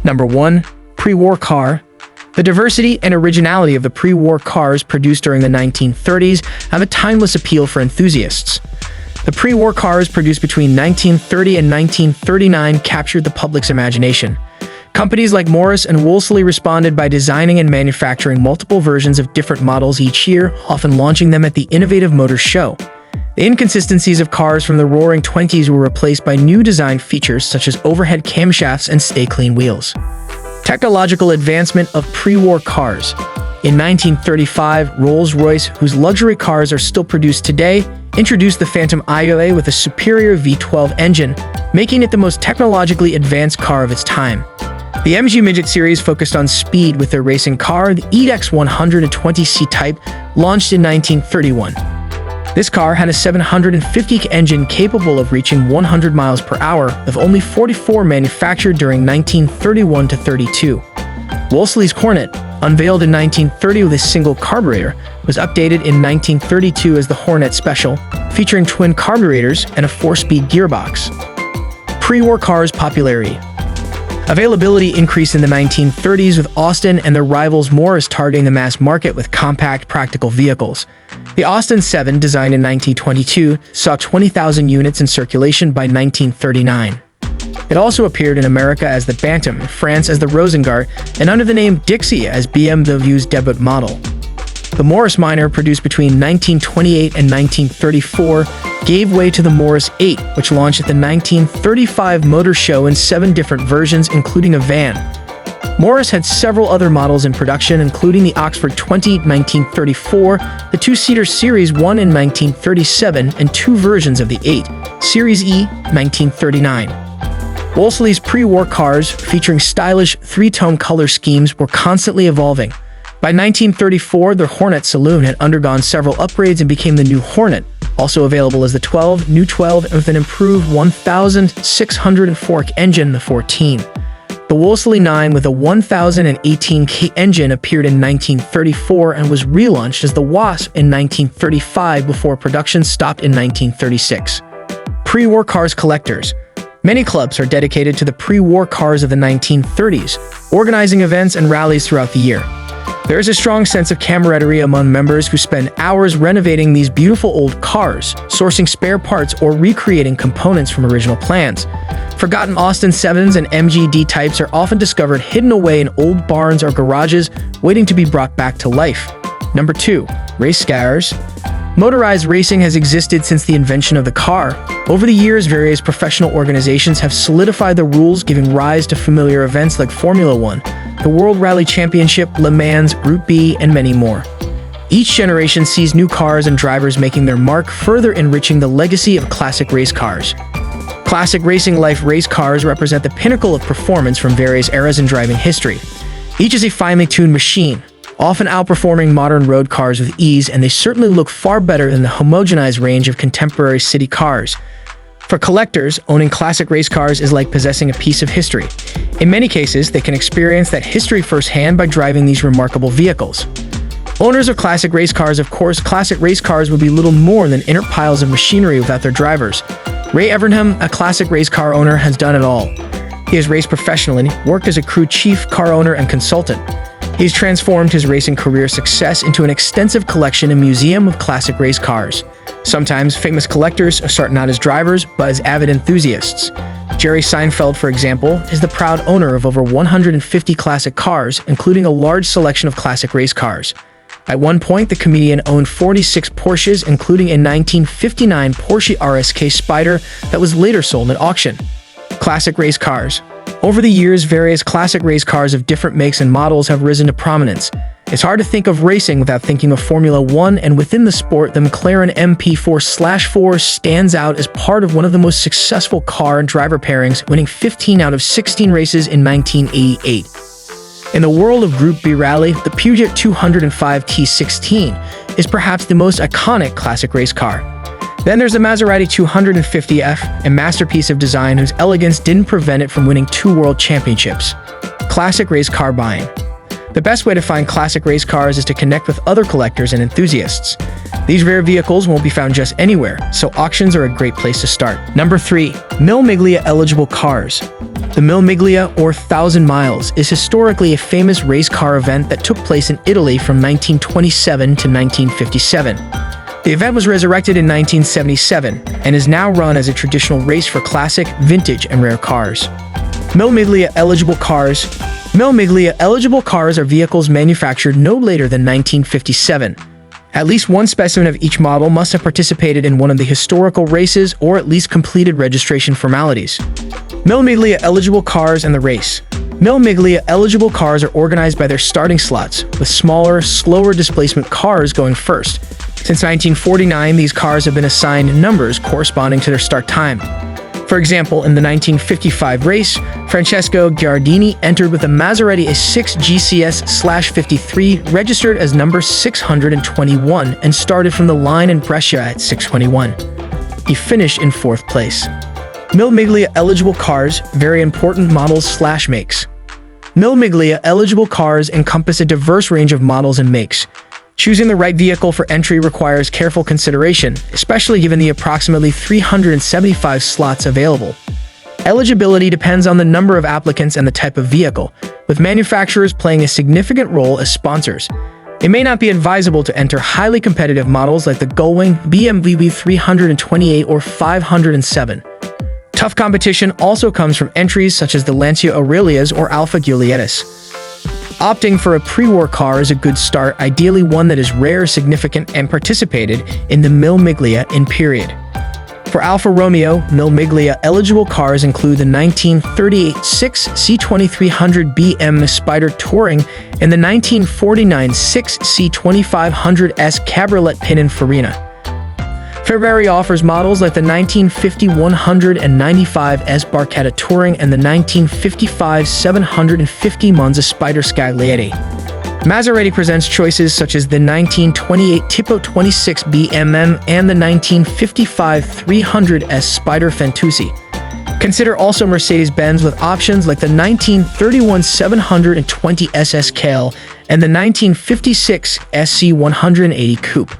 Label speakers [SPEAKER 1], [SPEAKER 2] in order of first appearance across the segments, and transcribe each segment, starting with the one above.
[SPEAKER 1] Number 1. Pre-war car. The diversity and originality of the pre-war cars produced during the 1930s have a timeless appeal for enthusiasts. The pre-war cars produced between 1930 and 1939 captured the public's imagination. Companies like Morris and Wolseley responded by designing and manufacturing multiple versions of different models each year, often launching them at the Innovative Motors Show. The inconsistencies of cars from the Roaring '20s were replaced by new design features such as overhead camshafts and stay-clean wheels. Technological advancement of pre-war cars. In 1935, Rolls-Royce, whose luxury cars are still produced today, introduced the Phantom IOA with a superior V12 engine, making it the most technologically advanced car of its time. The MG Midget series focused on speed with their racing car, the EDEX 120C Type, launched in 1931. This car had a 750 engine capable of reaching 100 miles per hour, with only 44 manufactured during 1931 to 32. Wolseley's Hornet, unveiled in 1930 with a single carburetor, was updated in 1932 as the Hornet Special, featuring twin carburetors and a 4-speed gearbox. Pre-war cars' popularity. Availability increased in the 1930s with Austin and their rivals Morris targeting the mass market with compact, practical vehicles. The Austin 7, designed in 1922, saw 20,000 units in circulation by 1939. It also appeared in America as the Bantam, in France as the Rosengart, and under the name Dixie as BMW's debut model. The Morris Minor, produced between 1928 and 1934, gave way to the Morris 8, which launched at the 1935 Motor Show in 7 different versions, including a van. Morris had several other models in production, including the Oxford 20 1934, the 2-seater Series 1 in 1937, and 2 versions of the 8, Series E 1939. Wolseley's pre-war cars, featuring stylish 3-tone color schemes, were constantly evolving. By 1934, the Hornet Saloon had undergone several upgrades and became the new Hornet, also available as the 12, new 12, and with an improved 1,604 engine, the 14. The Wolseley 9 with a 1,018 engine appeared in 1934 and was relaunched as the Wasp in 1935 before production stopped in 1936. Pre-war cars collectors. Many clubs are dedicated to the pre-war cars of the 1930s, organizing events and rallies throughout the year. There is a strong sense of camaraderie among members who spend hours renovating these beautiful old cars, sourcing spare parts, or recreating components from original plans. Forgotten Austin 7s and MGD types are often discovered hidden away in old barns or garages, waiting to be brought back to life. Number 2. Race cars. Motorized racing has existed since the invention of the car. Over the years, various professional organizations have solidified the rules, giving rise to familiar events like Formula 1, the World Rally Championship, Le Mans, Group B, and many more. Each generation sees new cars and drivers making their mark, further enriching the legacy of classic race cars. Classic racing life race cars represent the pinnacle of performance from various eras in driving history. Each is a finely tuned machine, often outperforming modern road cars with ease, and they certainly look far better than the homogenized range of contemporary city cars. For collectors, owning classic race cars is like possessing a piece of history. In many cases, they can experience that history firsthand by driving these remarkable vehicles. Owners of classic race cars, of course, classic race cars would be little more than inert piles of machinery without their drivers. Ray Evernham, a classic race car owner, has done it all. He has raced professionally, worked as a crew chief, car owner, and consultant. He's transformed his racing career success into an extensive collection and museum of classic race cars. Sometimes famous collectors are starting out as drivers, but as avid enthusiasts. Jerry Seinfeld, for example, is the proud owner of over 150 classic cars, including a large selection of classic race cars. At one point, the comedian owned 46 Porsches, including a 1959 Porsche RSK Spyder that was later sold at auction. Classic race cars. Over the years, various classic race cars of different makes and models have risen to prominence. It's hard to think of racing without thinking of Formula 1, and within the sport, the McLaren MP4/4 stands out as part of one of the most successful car and driver pairings, winning 15 out of 16 races in 1988. In the world of Group B rally, the Peugeot 205 T16 is perhaps the most iconic classic race car. Then there's the Maserati 250F, a masterpiece of design whose elegance didn't prevent it from winning 2 world championships. Classic race car buying. The best way to find classic race cars is to connect with other collectors and enthusiasts. These rare vehicles won't be found just anywhere, so auctions are a great place to start. Number 3. Mille Miglia eligible cars. The Mille or 1,000 Miles, is historically a famous race car event that took place in Italy from 1927 to 1957. The event was resurrected in 1977 and is now run as a traditional race for classic, vintage, and rare cars. Mille eligible cars. Mille eligible cars are vehicles manufactured no later than 1957. At least one specimen of each model must have participated in one of the historical races or at least completed registration formalities. Mille eligible cars and the race. Mille eligible cars are organized by their starting slots, with smaller, slower displacement cars going first. Since 1949, these cars have been assigned numbers corresponding to their start time. For example, in the 1955 race, Francesco Giardini entered with a Maserati A6 GCS/53 registered as number 621 and started from the line in Brescia at 621. He finished in 4th place. Mille eligible cars, very important models/makes. Mille eligible cars encompass a diverse range of models and makes. Choosing the right vehicle for entry requires careful consideration, especially given the approximately 375 slots available. Eligibility depends on the number of applicants and the type of vehicle, with manufacturers playing a significant role as sponsors. It may not be advisable to enter highly competitive models like the Gullwing, BMW 328 or 507. Tough competition also comes from entries such as the Lancia Aurelias or Alfa Giulietas. Opting for a pre-war car is a good start, ideally one that is rare, significant, and participated in the Miglia in period. For Alfa Romeo, Miglia eligible cars include the 1938 6 C2300 BM Spider Touring and the 1949 6 C2500S Cabriolet Pininfarina. Ferrari offers models like the 1950 195S Barchetta Touring and the 1955 750 Monza Spider Scaglietti. Maserati presents choices such as the 1928 Tipo 26 BMM and the 1955 300S Spider Fantuzzi. Consider also Mercedes-Benz with options like the 1931 720 SS Kale and the 1956 SC 180 Coupe.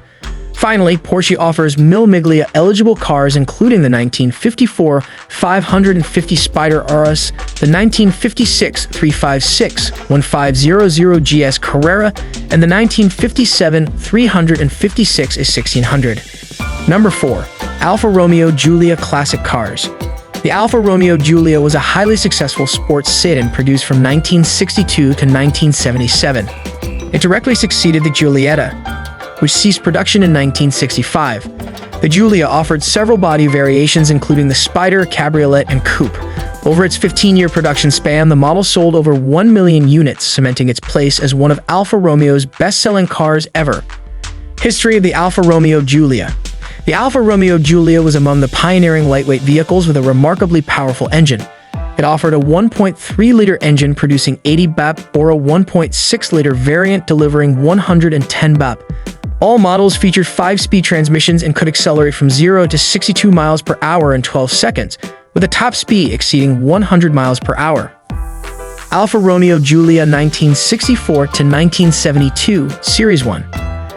[SPEAKER 1] Finally, Porsche offers Miglia eligible cars including the 1954 550 Spider RS, the 1956 356 1500 GS Carrera, and the 1957 356 is 1600. Number 4. Alfa Romeo Giulia Classic Cars. The Alfa Romeo Giulia was a highly successful sports sedan produced from 1962 to 1977. It directly succeeded the Giulietta, which ceased production in 1965. The Giulia offered several body variations including the Spider, Cabriolet, and Coupe. Over its 15-year production span, the model sold over 1 million units, cementing its place as one of Alfa Romeo's best-selling cars ever. History of the Alfa Romeo Giulia. The Alfa Romeo Giulia was among the pioneering lightweight vehicles with a remarkably powerful engine. It offered a 1.3-liter engine producing 80 bp or a 1.6-liter variant delivering 110 bp. All models featured 5-speed transmissions and could accelerate from 0 to 62 miles per hour in 12 seconds, with a top speed exceeding 100 miles per hour. Alfa Romeo Giulia 1964 to 1972, Series 1.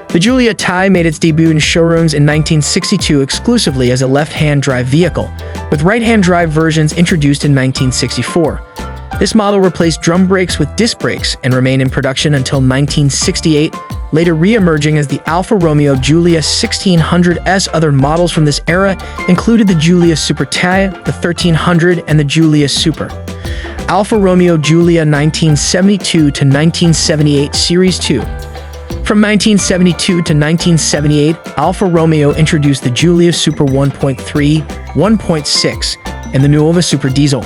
[SPEAKER 1] The Giulia TIE made its debut in showrooms in 1962 exclusively as a left-hand drive vehicle, with right-hand drive versions introduced in 1964. This model replaced drum brakes with disc brakes and remained in production until 1968, later re-emerging as the Alfa Romeo Giulia 1600S. Other models from this era included the Giulia Supertaia, the 1300, and the Giulia Super. Alfa Romeo Giulia 1972 to 1978, Series 2. From 1972 to 1978, Alfa Romeo introduced the Giulia Super 1.3, 1.6, and the Nuova Super Diesel.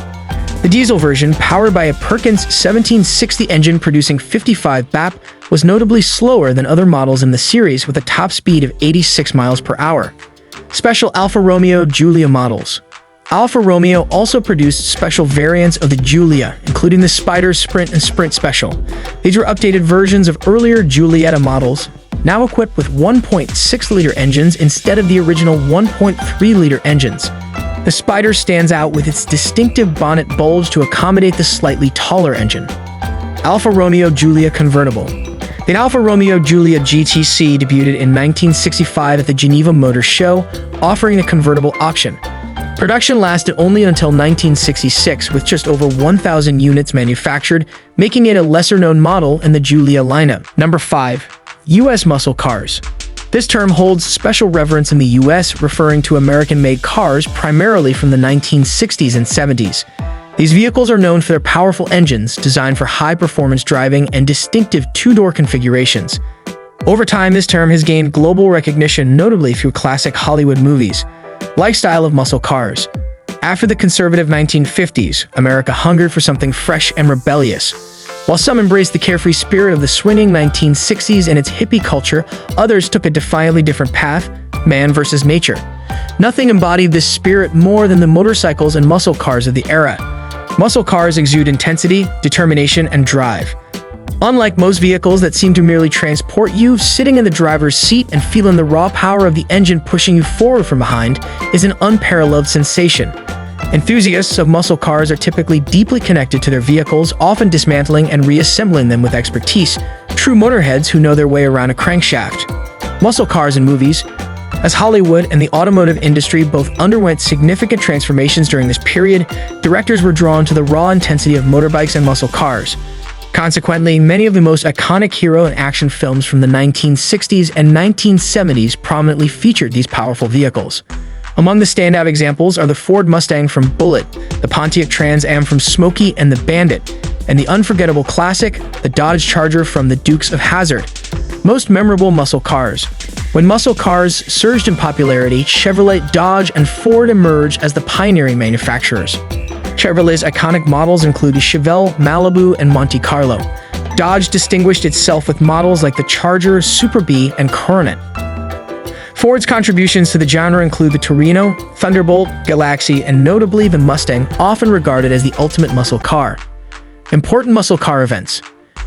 [SPEAKER 1] The diesel version, powered by a Perkins 1760 engine producing 55 bp, was notably slower than other models in the series with a top speed of 86 miles per hour. Special Alfa Romeo Giulia models. Alfa Romeo also produced special variants of the Giulia, including the Spider Sprint and Sprint Special. These were updated versions of earlier Giulietta models, now equipped with 1.6-liter engines instead of the original 1.3-liter engines. The Spider stands out with its distinctive bonnet bulge to accommodate the slightly taller engine. Alfa Romeo Giulia Convertible. The Alfa Romeo Giulia GTC debuted in 1965 at the Geneva Motor Show, offering a convertible option. Production lasted only until 1966, with just over 1,000 units manufactured, making it a lesser-known model in the Giulia lineup. Number 5. U.S. muscle cars. This term holds special reverence in the U.S., referring to American-made cars primarily from the 1960s and 70s. These vehicles are known for their powerful engines, designed for high-performance driving and distinctive two-door configurations. Over time, this term has gained global recognition, notably through classic Hollywood movies. Lifestyle of muscle cars. After the conservative 1950s, America hungered for something fresh and rebellious. While some embraced the carefree spirit of the swinging 1960s and its hippie culture, others took a defiantly different path: man versus nature. Nothing embodied this spirit more than the motorcycles and muscle cars of the era. Muscle cars exude intensity, determination, and drive. Unlike most vehicles that seem to merely transport you, sitting in the driver's seat and feeling the raw power of the engine pushing you forward from behind is an unparalleled sensation. Enthusiasts of muscle cars are typically deeply connected to their vehicles, often dismantling and reassembling them with expertise, true motorheads who know their way around a crankshaft. Muscle cars in movies. As Hollywood and the automotive industry both underwent significant transformations during this period, directors were drawn to the raw intensity of motorbikes and muscle cars. Consequently, many of the most iconic hero and action films from the 1960s and 1970s prominently featured these powerful vehicles. Among the standout examples are the Ford Mustang from Bullitt, the Pontiac Trans Am from Smokey and the Bandit, and the unforgettable classic, the Dodge Charger from the Dukes of Hazzard. Most memorable muscle cars. When muscle cars surged in popularity, Chevrolet, Dodge, and Ford emerged as the pioneering manufacturers. Chevrolet's iconic models include the Chevelle, Malibu, and Monte Carlo. Dodge distinguished itself with models like the Charger, Super Bee, and Coronet. Ford's contributions to the genre include the Torino, Thunderbolt, Galaxy, and notably the Mustang, often regarded as the ultimate muscle car. Important muscle car events.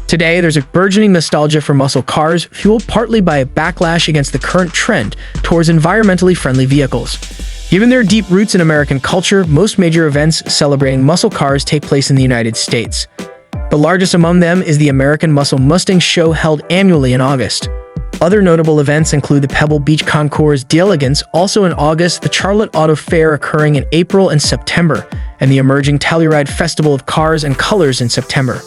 [SPEAKER 1] Today, there's a burgeoning nostalgia for muscle cars, fueled partly by a backlash against the current trend towards environmentally friendly vehicles. Given their deep roots in American culture, most major events celebrating muscle cars take place in the United States. The largest among them is the American Muscle Mustang Show, held annually in August. Other notable events include the Pebble Beach Concours d'Elegance, also in August, the Charlotte Auto Fair occurring in April and September, and the emerging Telluride Festival of Cars and Colors in September.